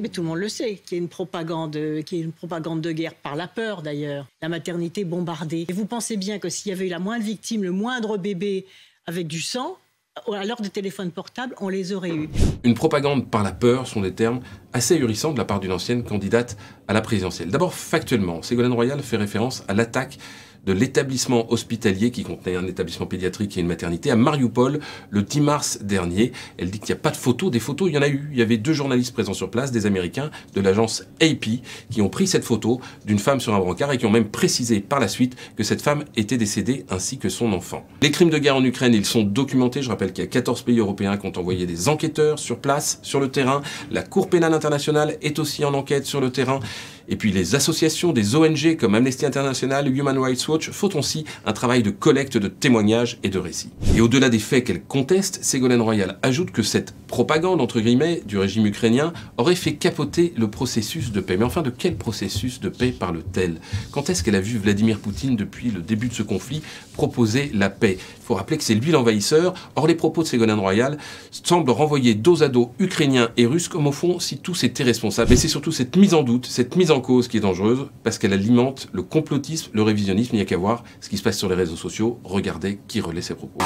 mais tout le monde le sait, qu'il y a une propagande de guerre par la peur d'ailleurs. La maternité bombardée. Et vous pensez bien que s'il y avait eu la moindre victime, le moindre bébé avec du sang, à l'heure des téléphones portables, on les aurait eus. Une propagande par la peur sont des termes assez ahurissants de la part d'une ancienne candidate à la présidentielle. D'abord, factuellement, Ségolène Royal fait référence à l'attaque de l'établissement hospitalier qui contenait un établissement pédiatrique et une maternité à Mariupol le 10 mars dernier. Elle dit qu'il n'y a pas de photos. Des photos, il y en a eu. Il y avait 2 journalistes présents sur place, des Américains de l'agence AP, qui ont pris cette photo d'une femme sur un brancard et qui ont même précisé par la suite que cette femme était décédée ainsi que son enfant. Les crimes de guerre en Ukraine, ils sont documentés. Je rappelle qu'il y a 14 pays européens qui ont envoyé des enquêteurs sur place, sur le terrain. La Cour pénale internationale est aussi en enquête sur le terrain. Et puis les associations des ONG comme Amnesty International, Human Rights Watch font aussi un travail de collecte de témoignages et de récits. Et au-delà des faits qu'elle conteste, Ségolène Royal ajoute que cette propagande, entre guillemets, du régime ukrainien aurait fait capoter le processus de paix. Mais enfin, de quel processus de paix parle-t-elle? Quand est-ce qu'elle a vu Vladimir Poutine, depuis le début de ce conflit, proposer la paix? Il faut rappeler que c'est lui l'envahisseur. Or, les propos de Ségolène Royal semblent renvoyer dos à dos ukrainiens et russes, comme au fond si tous étaient responsables. Et c'est surtout cette mise en doute, cette mise en cause qui est dangereuse, parce qu'elle alimente le complotisme, le révisionnisme. Il n'y a qu'à voir ce qui se passe sur les réseaux sociaux. Regardez qui relaie ses propos.